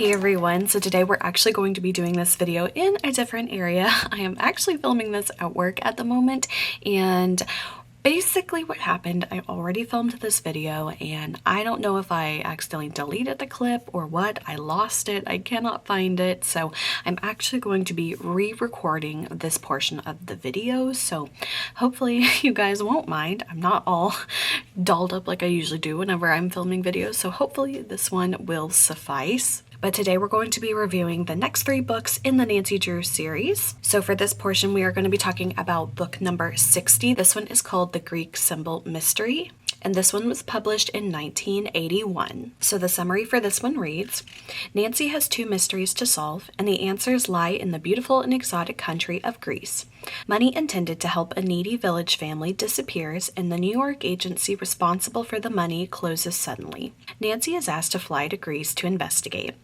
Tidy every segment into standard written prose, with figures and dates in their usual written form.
Hey everyone, so today we're actually going to be doing this video in a different area. I am actually filming this at work at the moment, and basically what happened, I already filmed this video and I don't know if I accidentally deleted the clip or what. I lost it. I cannot find it. So I'm actually going to be re-recording this portion of the video. So hopefully you guys won't mind. I'm not all dolled up like I usually do whenever I'm filming videos. So hopefully this one will suffice. But today we're going to be reviewing the next 3 books in the Nancy Drew series. So for this portion, we are going to be talking about book number 60. This one is called The Greek Symbol Mystery, and this one was published in 1981. So the summary for this one reads, Nancy has 2 mysteries to solve, and the answers lie in the beautiful and exotic country of Greece. Money intended to help a needy village family disappears, and the New York agency responsible for the money closes suddenly. Nancy is asked to fly to Greece to investigate.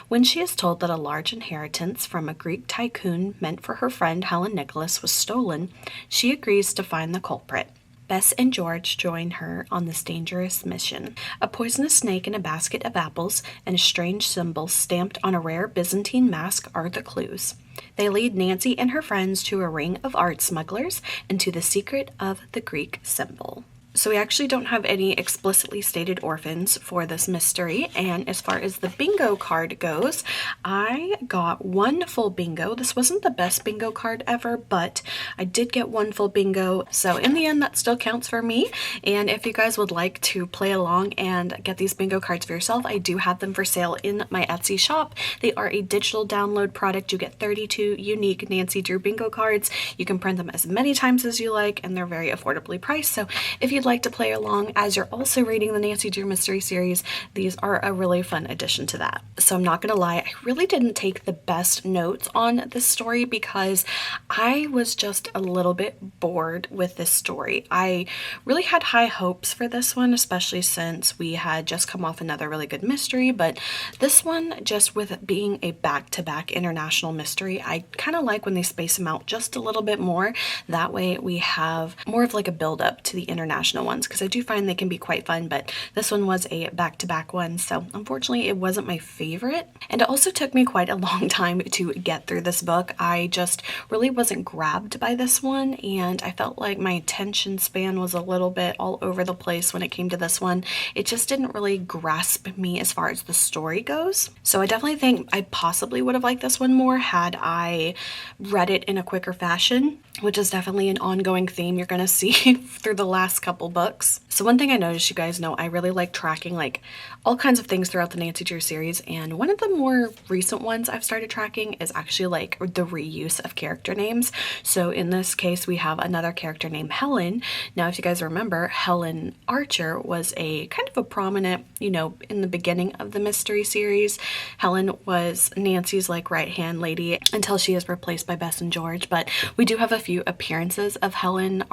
When she is told that a large inheritance from a Greek tycoon meant for her friend Helen Nicholas was stolen, she agrees to find the culprit. Bess and George join her on this dangerous mission. A poisonous snake in a basket of apples and a strange symbol stamped on a rare Byzantine mask are the clues. They lead Nancy and her friends to a ring of art smugglers and to the secret of the Greek symbol. So we actually don't have any explicitly stated orphans for this mystery, and as far as the bingo card goes, I got 1 full bingo. This wasn't the best bingo card ever, but I did get 1 full bingo, so in the end that still counts for me. And if you guys would like to play along and get these bingo cards for yourself, I do have them for sale in my Etsy shop. They are a digital download product. You get 32 unique Nancy Drew bingo cards. You can print them as many times as you like, and they're very affordably priced. So if you'd like to play along as you're also reading the Nancy Drew mystery series, these are a really fun addition to that. So I'm not gonna lie, I really didn't take the best notes on this story because I was just a little bit bored with this story. I really had high hopes for this one, especially since we had just come off another really good mystery, but this one, just with being a back-to-back international mystery, I kind of like when they space them out just a little bit more. That way we have more of like a build-up to the international ones, because I do find they can be quite fun, but this one was a back-to-back one, so unfortunately it wasn't my favorite. And it also took me quite a long time to get through this book. I just really wasn't grabbed by this one, and I felt like my attention span was a little bit all over the place when it came to this one. It just didn't really grasp me as far as the story goes. So I definitely think I possibly would have liked this one more had I read it in a quicker fashion, which is definitely an ongoing theme you're gonna see through the last couple books. So one thing I noticed, you guys know, I really like tracking like all kinds of things throughout the Nancy Drew series, and one of the more recent ones I've started tracking is actually like the reuse of character names. So in this case, we have another character named Helen. Now, if you guys remember, Helen Archer was a kind of a prominent, you know, in the beginning of the mystery series. Helen was Nancy's like right-hand lady until she is replaced by Bess and George, but we do have a few appearances of Helen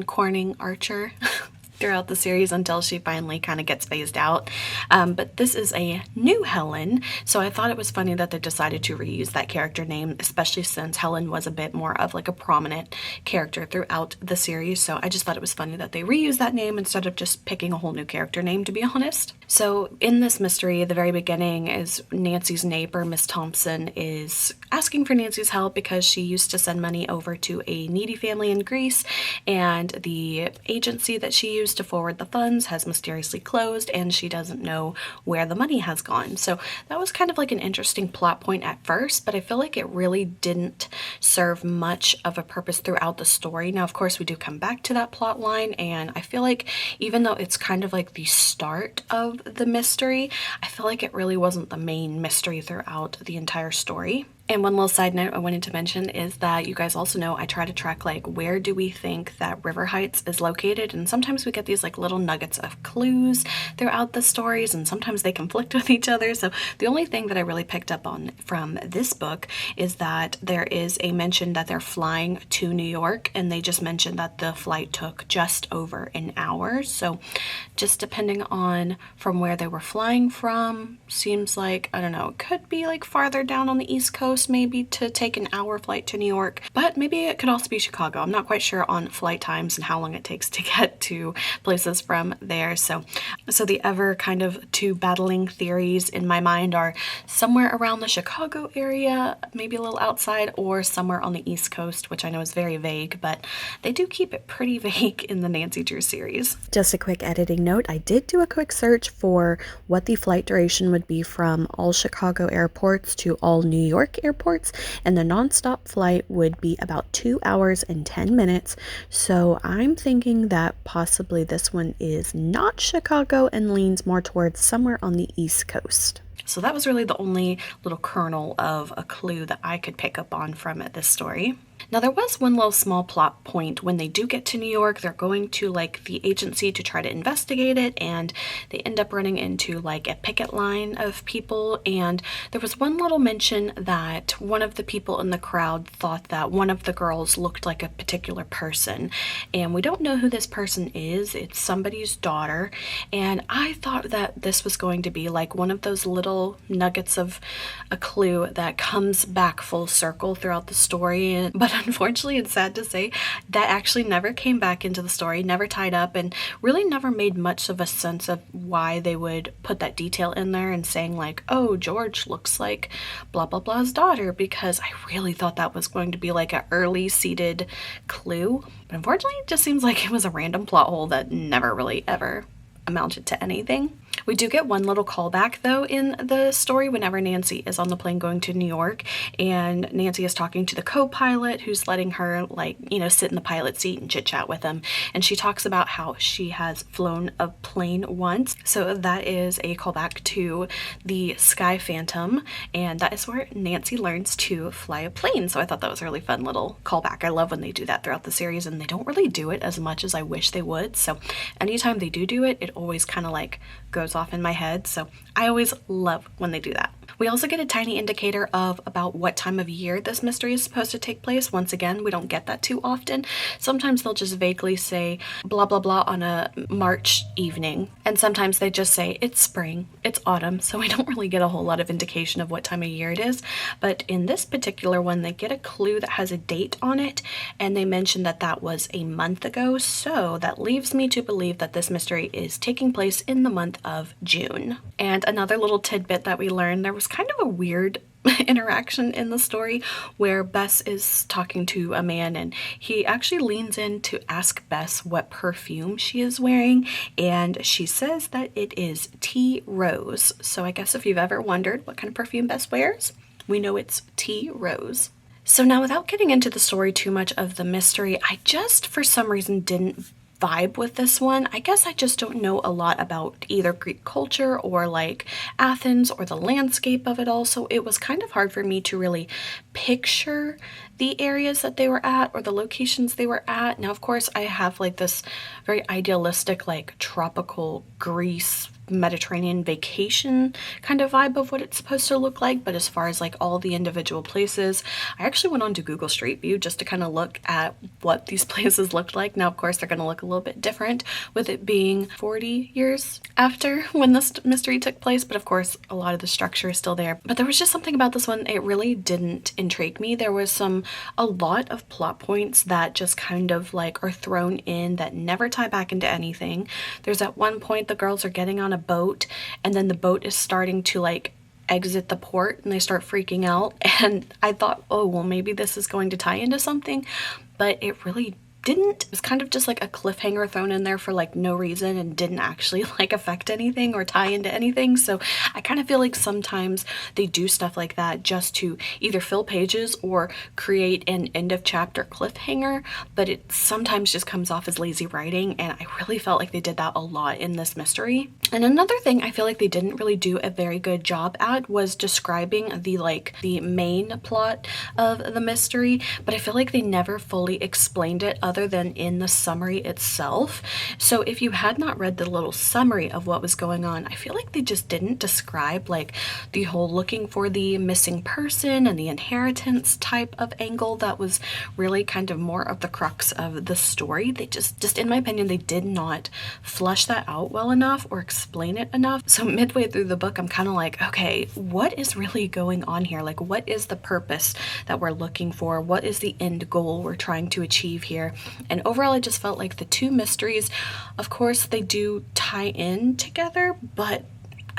Corning Archer throughout the series until she finally kind of gets phased out. But this is a new Helen, so I thought it was funny that they decided to reuse that character name, especially since Helen was a bit more of like a prominent character throughout the series. So I just thought it was funny that they reused that name instead of just picking a whole new character name, to be honest. So in this mystery, the very beginning is Nancy's neighbor, Miss Thompson, is asking for Nancy's help because she used to send money over to a needy family in Greece, and the agency that she used to forward the funds has mysteriously closed, and she doesn't know where the money has gone. So that was kind of like an interesting plot point at first, but I feel like it really didn't serve much of a purpose throughout the story. Now, of course, we do come back to that plot line, and I feel like even though it's kind of like the start of the mystery, I feel like it really wasn't the main mystery throughout the entire story. And one little side note I wanted to mention is that you guys also know I try to track like where do we think that River Heights is located, and sometimes we get these like little nuggets of clues throughout the stories, and sometimes they conflict with each other. So the only thing that I really picked up on from this book is that there is a mention that they're flying to New York, and they just mentioned that the flight took just over an hour. So just depending on from where they were flying from, seems like, I don't know, it could be like farther down on the East Coast, Coast maybe to take an hour flight to New York, but maybe it could also be Chicago. I'm not quite sure on flight times and how long it takes to get to places from there. So the ever kind of two battling theories in my mind are somewhere around the Chicago area, maybe a little outside, or somewhere on the East Coast, which I know is very vague, but they do keep it pretty vague in the Nancy Drew series. Just a quick editing note, I did do a quick search for what the flight duration would be from all Chicago airports to all New York airports, and the nonstop flight would be about 2 hours and 10 minutes. So I'm thinking that possibly this one is not Chicago and leans more towards somewhere on the East Coast. So that was really the only little kernel of a clue that I could pick up on from this story. Now, there was one little small plot point. When they do get to New York, they're going to like the agency to try to investigate it, and they end up running into like a picket line of people. And there was one little mention that one of the people in the crowd thought that one of the girls looked like a particular person, and we don't know who this person is. It's somebody's daughter, and I thought that this was going to be like one of those little nuggets of a clue that comes back full circle throughout the story. But unfortunately, it's sad to say, that actually never came back into the story, never tied up, and really never made much of a sense of why they would put that detail in there and saying like, oh, George looks like blah blah blah's daughter, because I really thought that was going to be like an early seeded clue. But unfortunately, it just seems like it was a random plot hole that never really ever amounted to anything. We do get one little callback though in the story whenever Nancy is on the plane going to New York, and Nancy is talking to the co-pilot who's letting her like, you know, sit in the pilot seat and chit chat with him, and she talks about how she has flown a plane once. So that is a callback to the Sky Phantom, and that is where Nancy learns to fly a plane. So I thought that was a really fun little callback. I love when they do that throughout the series, and they don't really do it as much as I wish they would. So anytime they do it, it always kind of like goes off in my head. So I always love when they do that. We also get a tiny indicator of about what time of year this mystery is supposed to take place. Once again, we don't get that too often. Sometimes they'll just vaguely say blah blah blah on a March evening, and sometimes they just say it's spring, it's autumn, so we don't really get a whole lot of indication of what time of year it is. But in this particular one, they get a clue that has a date on it, and they mention that that was a month ago, so that leaves me to believe that this mystery is taking place in the month of June. And another little tidbit that we learned, there was kind of a weird interaction in the story where Bess is talking to a man, and he actually leans in to ask Bess what perfume she is wearing, and she says that it is Tea Rose. So I guess if you've ever wondered what kind of perfume Bess wears, we know it's Tea Rose. So now, without getting into the story too much of the mystery, I just for some reason didn't vibe with this one. I guess I just don't know a lot about either Greek culture or like Athens or the landscape of it all, so it was kind of hard for me to really picture the areas that they were at or the locations they were at. Now, of course, I have like this very idealistic like tropical Greece Mediterranean vacation kind of vibe of what it's supposed to look like, but as far as like all the individual places, I actually went on to Google Street View just to kind of look at what these places looked like. Now, of course, they're going to look a little bit different with it being 40 years after when this mystery took place, but of course a lot of the structure is still there. But there was just something about this one, it really didn't intrigue me. There was a lot of plot points that just kind of like are thrown in that never tie back into anything. There's at one point the girls are getting on a boat, and then the boat is starting to like exit the port, and they start freaking out, and I thought, oh well, maybe this is going to tie into something, but it really didn't. It was kind of just like a cliffhanger thrown in there for like no reason and didn't actually like affect anything or tie into anything. So I kind of feel like sometimes they do stuff like that just to either fill pages or create an end of chapter cliffhanger, but it sometimes just comes off as lazy writing, and I really felt like they did that a lot in this mystery. And another thing I feel like they didn't really do a very good job at was describing the main plot of the mystery, but I feel like they never fully explained it other other than in the summary itself. So if you had not read the little summary of what was going on, I feel like they just didn't describe like the whole looking for the missing person and the inheritance type of angle that was really kind of more of the crux of the story. They just in my opinion, they did not flesh that out well enough or explain it enough. So midway through the book, I'm kind of like, okay, what is really going on here? Like, what is the purpose that we're looking for? What is the end goal we're trying to achieve here? And overall, I just felt like the two mysteries, of course, they do tie in together, but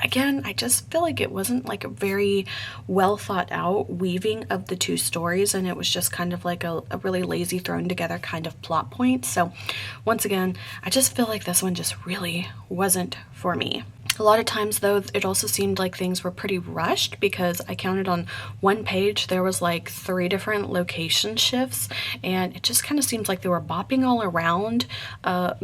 again, I just feel like it wasn't like a very well thought out weaving of the two stories, and it was just kind of like a really lazy thrown together kind of plot point. So once again, I just feel like this one just really wasn't for me. A lot of times though, it also seemed like things were pretty rushed, because I counted on one page there was like 3 different location shifts, and it just kind of seems like they were bopping all around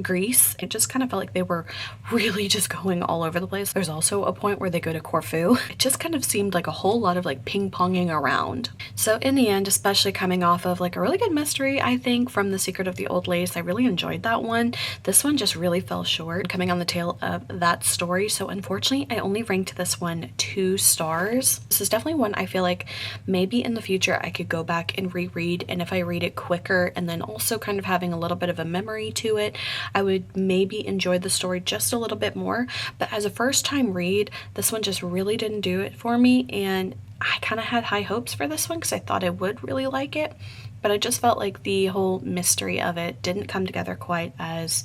Greece. It just kind of felt like they were really just going all over the place. There's also a point where they go to Corfu. It just kind of seemed like a whole lot of like ping-ponging around. So in the end, especially coming off of like a really good mystery, I think, from The Secret of the Old Lace, I really enjoyed that one. This one just really fell short coming on the tail of that story. So unfortunately, I only ranked this one 2 stars. This is definitely one I feel like maybe in the future I could go back and reread, and if I read it quicker and then also kind of having a little bit of a memory to it, I would maybe enjoy the story just a little bit more. But as a first time read, this one just really didn't do it for me, and I kind of had high hopes for this one because I thought I would really like it, but I just felt like the whole mystery of it didn't come together quite as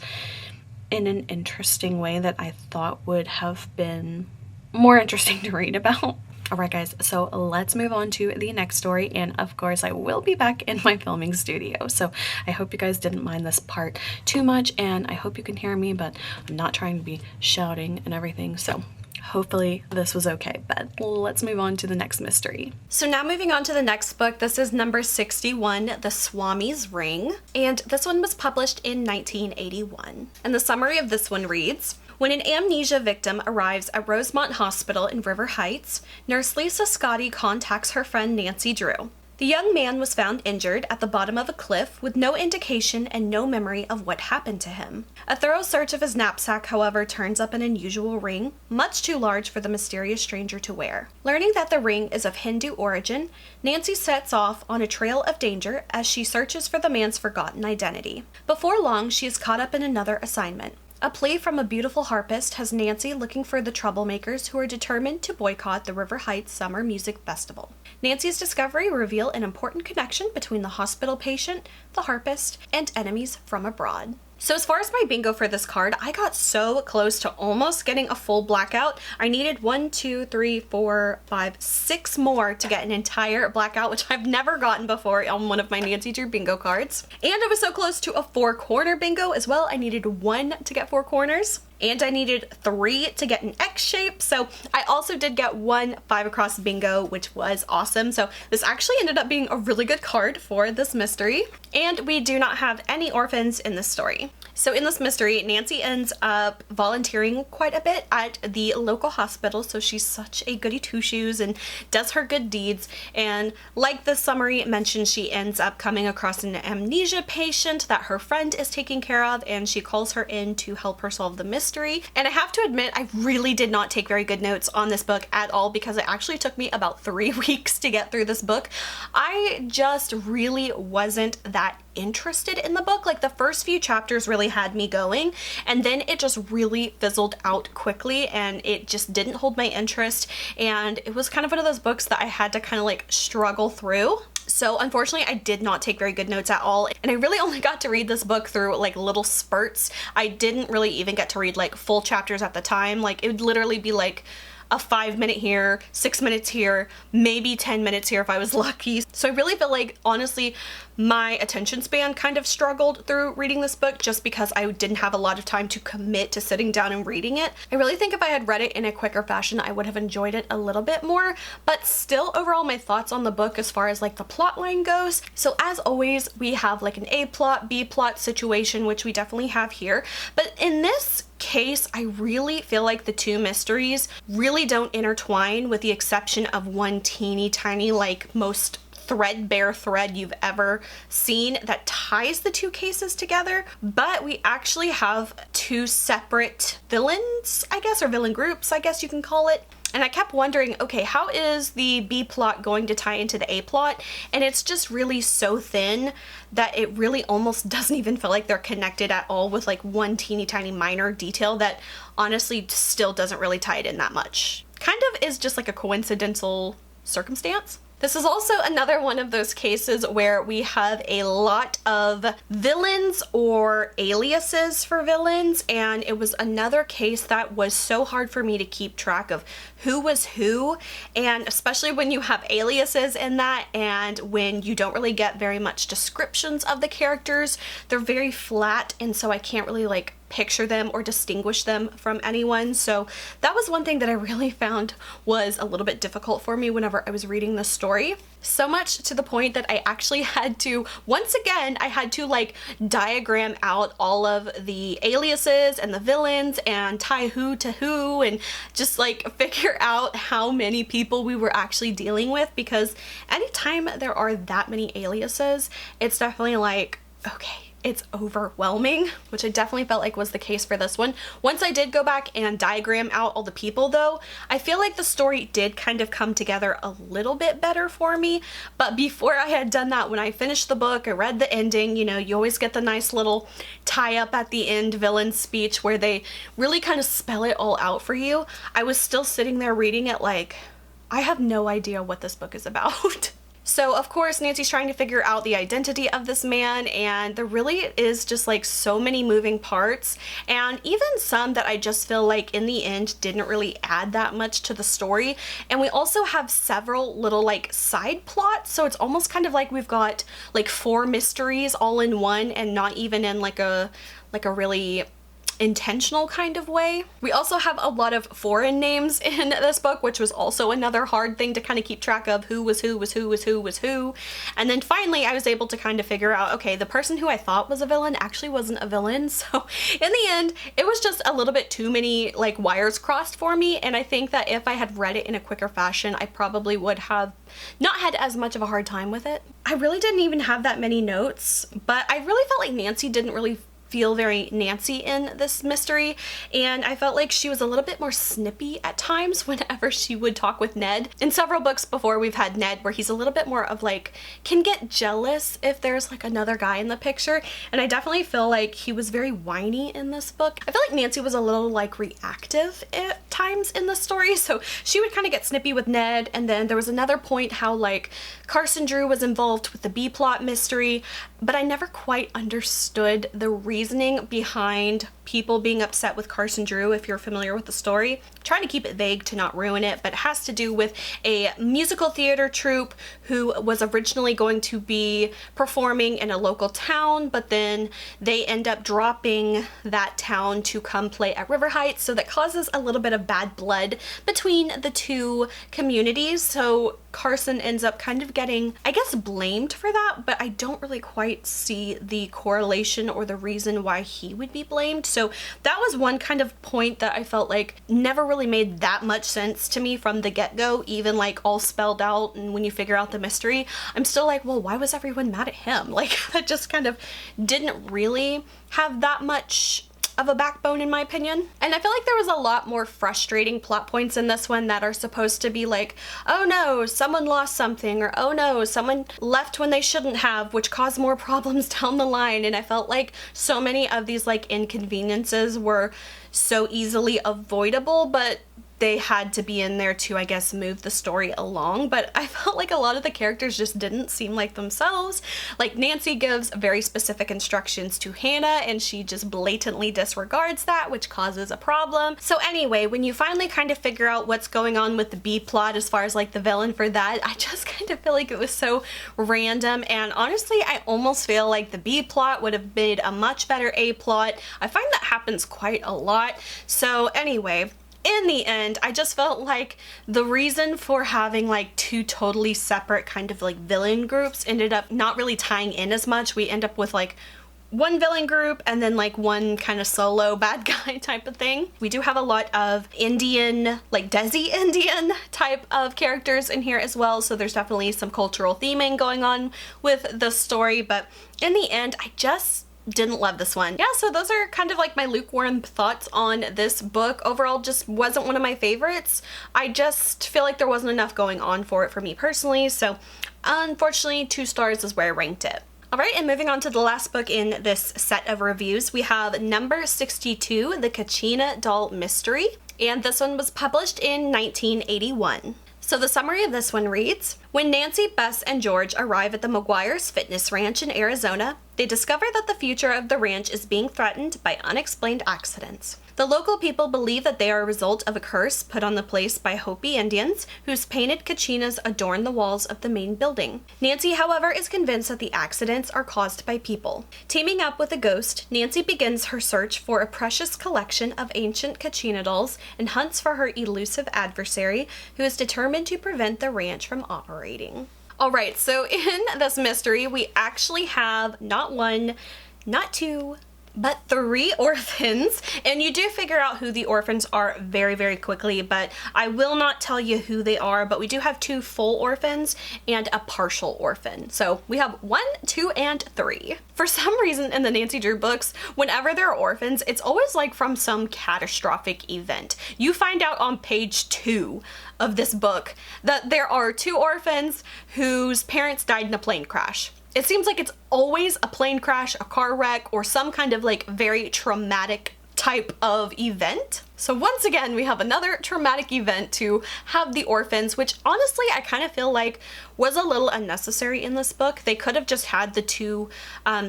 in an interesting way that I thought would have been more interesting to read about. Alright guys, so let's move on to the next story, and of course I will be back in my filming studio, so I hope you guys didn't mind this part too much, and I hope you can hear me, but I'm not trying to be shouting and everything, so hopefully this was okay. But let's move on to the next mystery. So now moving on to the next book, this is number 61, The Swami's Ring, and this one was published in 1981. And the summary of this one reads, when an amnesia victim arrives at Rosemont Hospital in River Heights, nurse Lisa Scotti contacts her friend Nancy Drew. The young man was found injured at the bottom of a cliff with no indication and no memory of what happened to him. A thorough search of his knapsack, however, turns up an unusual ring, much too large for the mysterious stranger to wear. Learning that the ring is of Hindu origin, Nancy sets off on a trail of danger as she searches for the man's forgotten identity. Before long, she is caught up in another assignment. A plea from a beautiful harpist has Nancy looking for the troublemakers who are determined to boycott the River Heights Summer Music Festival. Nancy's discovery reveals an important connection between the hospital patient, the harpist, and enemies from abroad. So as far as my bingo for this card, I got so close to almost getting a full blackout. I needed 1, 2, 3, 4, 5, 6 more to get an entire blackout, which I've never gotten before on one of my Nancy Drew bingo cards. And I was so close to a 4-corner bingo as well. I needed 1 to get 4 corners. And I needed 3 to get an X shape. So I also did get 1 5 across bingo, which was awesome. So this actually ended up being a really good card for this mystery. And we do not have any orphans in this story. So in this mystery, Nancy ends up volunteering quite a bit at the local hospital. So she's such a goody two-shoes and does her good deeds. And like the summary mentioned, she ends up coming across an amnesia patient that her friend is taking care of, and she calls her in to help her solve the mystery. And I have to admit, I really did not take very good notes on this book at all, because it actually took me about 3 weeks to get through this book. I just really wasn't that interested in the book. Like the first few chapters really had me going, and then it just really fizzled out quickly, and it just didn't hold my interest, and it was kind of one of those books that I had to kind of like struggle through. So unfortunately, I did not take very good notes at all, and I really only got to read this book through like little spurts. I didn't really even get to read like full chapters at the time. Like it would literally be like a 5-minute here, 6 minutes here, maybe 10 minutes here if I was lucky. So I really feel like, honestly, my attention span kind of struggled through reading this book just because I didn't have a lot of time to commit to sitting down and reading it. I really think if I had read it in a quicker fashion, I would have enjoyed it a little bit more, but still overall my thoughts on the book as far as like the plot line goes. So as always, we have like an A plot, B plot situation, which we definitely have here. But in this case, I really feel like the two mysteries really don't intertwine, with the exception of one teeny tiny like most threadbare thread you've ever seen that ties the two cases together, but we actually have two separate villains, I guess, or villain groups, I guess you can call it. And I kept wondering, okay, how is the B plot going to tie into the A plot? And it's just really so thin that it really almost doesn't even feel like they're connected at all, with like one teeny tiny minor detail that honestly still doesn't really tie it in that much. Kind of is just like a coincidental circumstance. This is also another one of those cases where we have a lot of villains or aliases for villains, and it was another case that was so hard for me to keep track of who was who, and especially when you have aliases in that and when you don't really get very much descriptions of the characters. They're very flat, and so I can't really like picture them or distinguish them from anyone. So that was one thing that I really found was a little bit difficult for me whenever I was reading this story. So much to the point that I actually had to, once again, I had to like diagram out all of the aliases and the villains and tie who to who and just like figure out how many people we were actually dealing with, because anytime there are that many aliases, it's definitely like, okay, it's overwhelming, which I definitely felt like was the case for this one. Once I did go back and diagram out all the people though, I feel like the story did kind of come together a little bit better for me. But before I had done that, when I finished the book, I read the ending, you know, you always get the nice little tie up at the end villain speech where they really kind of spell it all out for you. I was still sitting there reading it like, I have no idea what this book is about. So of course Nancy's trying to figure out the identity of this man, and there really is just like so many moving parts, and even some that I just feel like in the end didn't really add that much to the story. And we also have several little like side plots, so it's almost kind of like we've got like 4 mysteries all in one, and not even in like a really intentional kind of way. We also have a lot of foreign names in this book, which was also another hard thing to kind of keep track of, who was who was who was who was who. And then finally I was able to kind of figure out, okay, the person who I thought was a villain actually wasn't a villain. So in the end, it was just a little bit too many like wires crossed for me, and I think that if I had read it in a quicker fashion, I probably would have not had as much of a hard time with it. I really didn't even have that many notes, but I really felt like Nancy didn't really feel very Nancy in this mystery, and I felt like she was a little bit more snippy at times whenever she would talk with Ned. In several books before, we've had Ned where he's a little bit more of like, can get jealous if there's like another guy in the picture, and I definitely feel like he was very whiny in this book. I feel like Nancy was a little like reactive at times in the story, so she would kind of get snippy with Ned. And then there was another point how like Carson Drew was involved with the B plot mystery, but I never quite understood the reasoning behind people being upset with Carson Drew. If you're familiar with the story, I'm trying to keep it vague to not ruin it, but it has to do with a musical theater troupe who was originally going to be performing in a local town, but then they end up dropping that town to come play at River Heights, so that causes a little bit of bad blood between the two communities. So Carson ends up kind of getting, I guess, blamed for that, but I don't really quite see the correlation or the reason why he would be blamed. So that was one kind of point that I felt like never really made that much sense to me from the get-go, even like all spelled out. And when you figure out the mystery, I'm still like, well, why was everyone mad at him? Like, that just kind of didn't really have that much of a backbone in my opinion. And I feel like there was a lot more frustrating plot points in this one that are supposed to be like, oh no, someone lost something, or oh no, someone left when they shouldn't have, which caused more problems down the line. And I felt like so many of these like inconveniences were so easily avoidable, but they had to be in there to, I guess, move the story along. But I felt like a lot of the characters just didn't seem like themselves. Like Nancy gives very specific instructions to Hannah and she just blatantly disregards that, which causes a problem. So anyway, when you finally kind of figure out what's going on with the B plot as far as like the villain for that, I just kind of feel like it was so random. And honestly, I almost feel like the B plot would have made a much better A plot. I find that happens quite a lot. So anyway, in the end, I just felt like the reason for having like 2 totally separate kind of like villain groups ended up not really tying in as much. We end up with like one villain group and then like one kind of solo bad guy type of thing. We do have a lot of Indian, like Desi Indian type of characters in here as well, so there's definitely some cultural theming going on with the story, but in the end, I just didn't love this one. Yeah, so those are kind of like my lukewarm thoughts on this book. Overall, just wasn't one of my favorites. I just feel like there wasn't enough going on for it for me personally, so unfortunately 2 stars is where I ranked it. Alright, and moving on to the last book in this set of reviews, we have number 62, The Kachina Doll Mystery, and this one was published in 1981. So the summary of this one reads, when Nancy, Bess, and George arrive at the McGuire's Fitness Ranch in Arizona, they discover that the future of the ranch is being threatened by unexplained accidents. The local people believe that they are a result of a curse put on the place by Hopi Indians, whose painted kachinas adorn the walls of the main building. Nancy, however, is convinced that the accidents are caused by people. Teaming up with a ghost, Nancy begins her search for a precious collection of ancient kachina dolls and hunts for her elusive adversary, who is determined to prevent the ranch from operating. Alright, so in this mystery, we actually have not 1, not 2, but 3 orphans, and you do figure out who the orphans are very, very quickly, but I will not tell you who they are, but we do have 2 full orphans and a partial orphan. So we have 1, 2, and 3. For some reason in the Nancy Drew books, whenever there are orphans, it's always like from some catastrophic event. You find out on page 2 of this book that there are 2 orphans whose parents died in a plane crash. It seems like it's always a plane crash, a car wreck, or some kind of like very traumatic type of event. So once again, we have another traumatic event to have the orphans, which honestly, I kind of feel like was a little unnecessary in this book. They could have just had the 2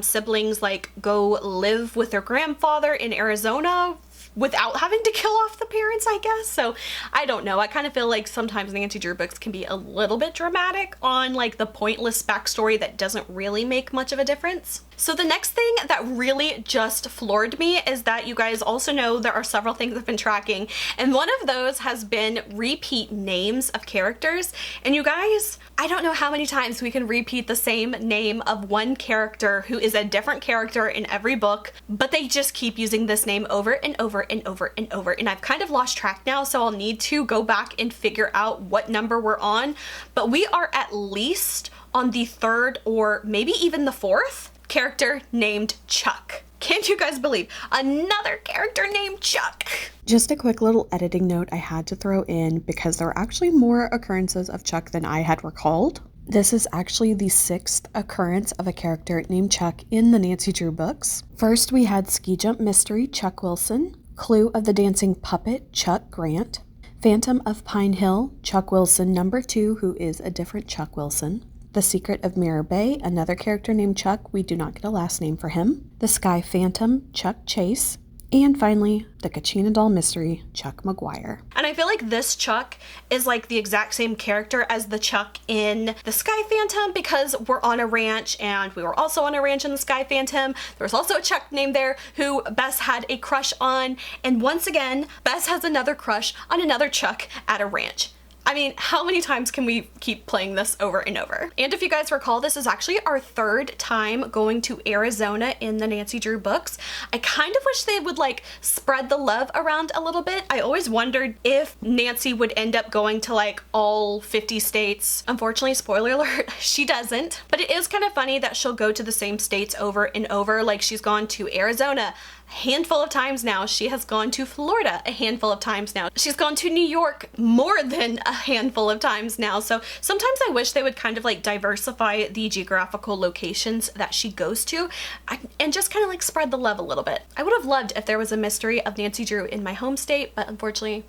siblings like go live with their grandfather in Arizona without having to kill off the parents, I guess. So I don't know. I kind of feel like sometimes Nancy Drew books can be a little bit dramatic on like the pointless backstory that doesn't really make much of a difference. So the next thing that really just floored me is that you guys also know there are several things I've been tracking, and one of those has been repeat names of characters. And you guys, I don't know how many times we can repeat the same name of one character who is a different character in every book, but they just keep using this name over and over and over and over, and I've kind of lost track now, so I'll need to go back and figure out what number we're on, but we are at least on the 3rd or maybe even the 4th character named Chuck. Can't you guys believe another character named Chuck? Just a quick little editing note I had to throw in because there are actually more occurrences of Chuck than I had recalled. This is actually the 6th occurrence of a character named Chuck in the Nancy Drew books. First, we had Ski Jump Mystery, Chuck Wilson, Clue of the Dancing Puppet, Chuck Grant, Phantom of Pine Hill, Chuck Wilson number 2, who is a different Chuck Wilson, The Secret of Mirror Bay, another character named Chuck, we do not get a last name for him, The Sky Phantom, Chuck Chase, and finally, The Kachina Doll Mystery, Chuck McGuire. And I feel like this Chuck is like the exact same character as the Chuck in The Sky Phantom, because we're on a ranch and we were also on a ranch in The Sky Phantom. There was also a Chuck named there who Bess had a crush on. And once again, Bess has another crush on another Chuck at a ranch. I mean, how many times can we keep playing this over and over? And if you guys recall, this is actually our 3rd time going to Arizona in the Nancy Drew books. I kind of wish they would like spread the love around a little bit. I always wondered if Nancy would end up going to like all 50 states. Unfortunately, spoiler alert, she doesn't. But it is kind of funny that she'll go to the same states over and over. Like she's gone to Arizona a handful of times now. She has gone to Florida a handful of times now. She's gone to New York more than a handful of times now. So sometimes I wish they would kind of like diversify the geographical locations that she goes to and just kind of like spread the love a little bit. I would have loved if there was a mystery of Nancy Drew in my home state, but unfortunately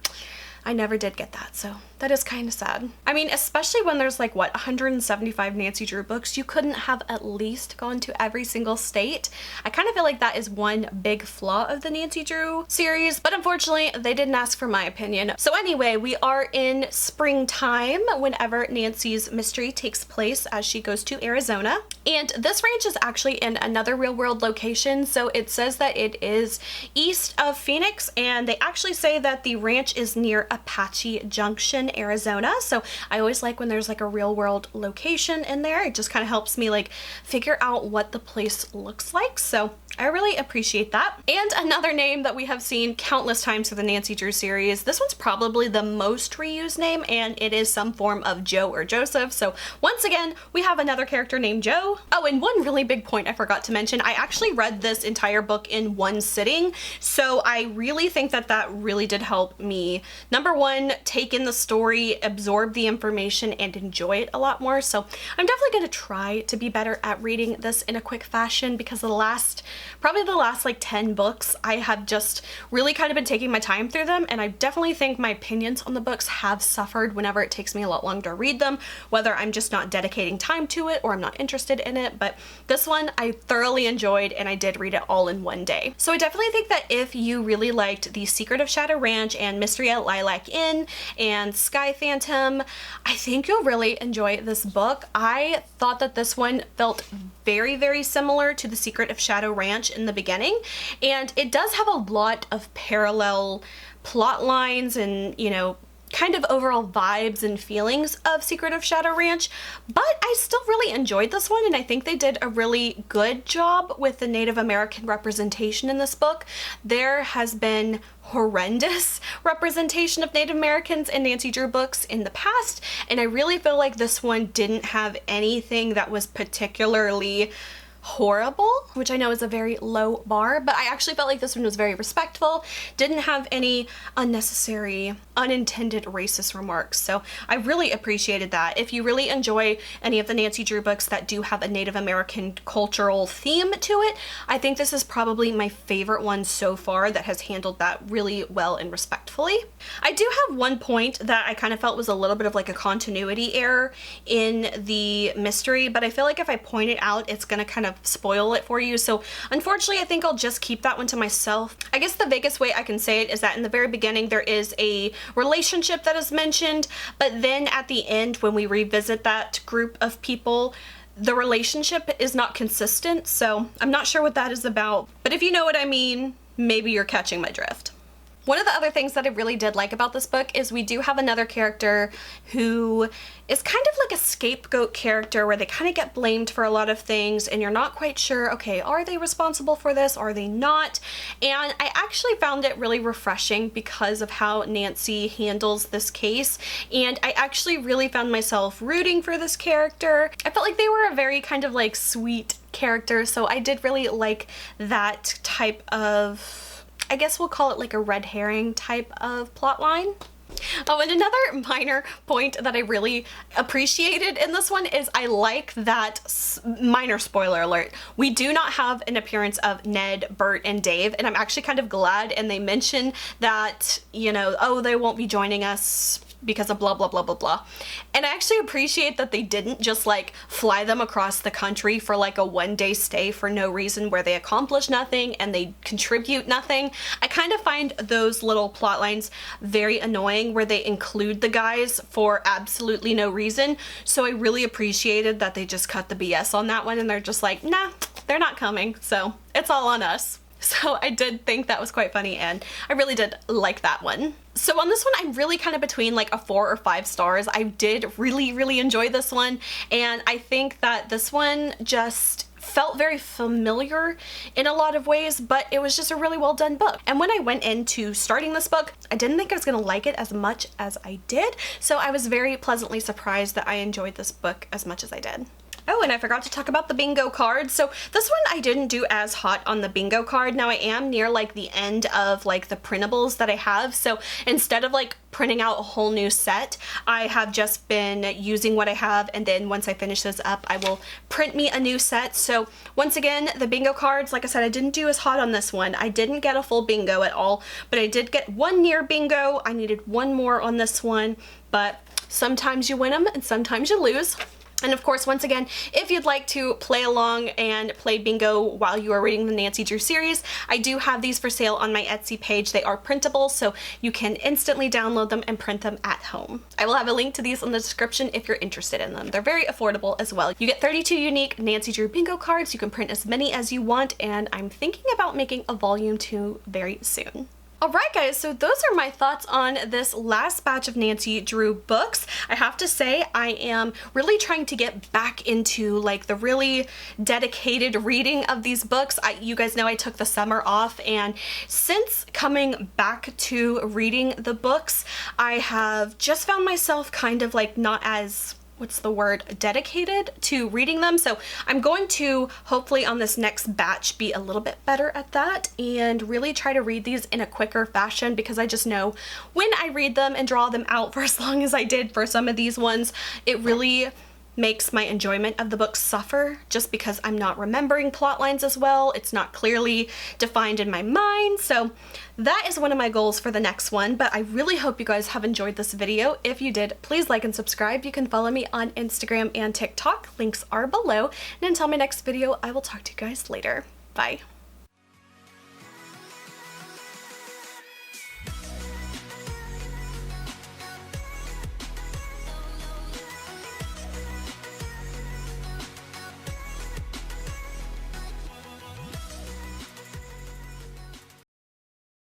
I never did get that, so that is kind of sad. I mean, especially when there's like, what, 175 Nancy Drew books, you couldn't have at least gone to every single state. I kind of feel like that is one big flaw of the Nancy Drew series, but unfortunately, they didn't ask for my opinion. So anyway, we are in springtime whenever Nancy's mystery takes place as she goes to Arizona. And this ranch is actually in another real world location, so it says that it is east of Phoenix, and they actually say that the ranch is near Apache Junction, Arizona. So I always like when there's like a real world location in there. It just kind of helps me like figure out what the place looks like. So I really appreciate that. And another name that we have seen countless times through the Nancy Drew series. This one's probably the most reused name, and it is some form of Joe or Joseph. So once again, we have another character named Joe. Oh, and one really big point I forgot to mention, I actually read this entire book in one sitting. So I really think that that really did help me, number one, take in the story, absorb the information, and enjoy it a lot more. So I'm definitely going to try to be better at reading this in a quick fashion, because probably the last like 10 books, I have just really kind of been taking my time through them, and I definitely think my opinions on the books have suffered whenever it takes me a lot longer to read them, whether I'm just not dedicating time to it or I'm not interested in it. But this one I thoroughly enjoyed, and I did read it all in one day. So I definitely think that if you really liked The Secret of Shadow Ranch and Mystery at Lilac Inn and Sky Phantom, I think you'll really enjoy this book. I thought that this one felt very, very similar to The Secret of Shadow Ranch in the beginning, and it does have a lot of parallel plot lines and, you know, kind of overall vibes and feelings of Secret of Shadow Ranch, but I still really enjoyed this one, and I think they did a really good job with the Native American representation in this book. There has been horrendous representation of Native Americans in Nancy Drew books in the past, and I really feel like this one didn't have anything that was particularly horrible, which I know is a very low bar, but I actually felt like this one was very respectful, didn't have any unnecessary, unintended racist remarks. So I really appreciated that. If you really enjoy any of the Nancy Drew books that do have a Native American cultural theme to it, I think this is probably my favorite one so far that has handled that really well and respectfully. I do have one point that I kind of felt was a little bit of like a continuity error in the mystery, but I feel like if I point it out, it's gonna kind of spoil it for you. So unfortunately, I think I'll just keep that one to myself. I guess the vaguest way I can say it is that in the very beginning, there is a relationship that is mentioned, but then at the end, when we revisit that group of people, the relationship is not consistent. So I'm not sure what that is about, but if you know what I mean, maybe you're catching my drift. One of the other things that I really did like about this book is we do have another character who is kind of like a scapegoat character, where they kind of get blamed for a lot of things and you're not quite sure, okay, are they responsible for this? Are they not? And I actually found it really refreshing because of how Nancy handles this case, and I actually really found myself rooting for this character. I felt like they were a very kind of like sweet character, so I did really like that type of, I guess we'll call it like a red herring type of plot line. Oh, and another minor point that I really appreciated in this one is I like that, minor spoiler alert, we do not have an appearance of Ned, Bert, and Dave, and I'm actually kind of glad, and they mention that, you know, oh, they won't be joining us because of blah blah blah blah blah. And I actually appreciate that they didn't just like fly them across the country for like a one-day stay for no reason, where they accomplish nothing and they contribute nothing. I kind of find those little plot lines very annoying, where they include the guys for absolutely no reason. So I really appreciated that they just cut the BS on that one, and they're just like, nah, they're not coming, so it's all on us. So I did think that was quite funny, and I really did like that one. So on this one, I'm really kind of between like a 4 or 5 stars. I did really enjoy this one, and I think that this one just felt very familiar in a lot of ways, but it was just a really well done book. And when I went into starting this book, I didn't think I was gonna like it as much as I did, so I was very pleasantly surprised that I enjoyed this book as much as I did. Oh, and I forgot to talk about the bingo card. So this one I didn't do as hot on the bingo card. Now I am near like the end of like the printables that I have. So instead of like printing out a whole new set, I have just been using what I have, and then once I finish this up, I will print me a new set. So once again, the bingo cards, like I said, I didn't do as hot on this one. I didn't get a full bingo at all, but I did get one near bingo. I needed one more on this one, but sometimes you win them and sometimes you lose. And of course, once again, if you'd like to play along and play bingo while you are reading the Nancy Drew series, I do have these for sale on my Etsy page. They are printable, so you can instantly download them and print them at home. I will have a link to these in the description if you're interested in them. They're very affordable as well. You get 32 unique Nancy Drew bingo cards. You can print as many as you want, and I'm thinking about making a volume 2 very soon. Alright guys, so those are my thoughts on this last batch of Nancy Drew books. I have to say I am really trying to get back into like the really dedicated reading of these books. You guys know I took the summer off, and since coming back to reading the books, I have just found myself kind of like not as, what's the word, dedicated to reading them. So I'm going to hopefully on this next batch be a little bit better at that and really try to read these in a quicker fashion, because I just know when I read them and draw them out for as long as I did for some of these ones, it really makes my enjoyment of the book suffer, just because I'm not remembering plot lines as well. It's not clearly defined in my mind. So that is one of my goals for the next one, but I really hope you guys have enjoyed this video. If you did, please like and subscribe. You can follow me on Instagram and TikTok. Links are below. And until my next video, I will talk to you guys later. Bye.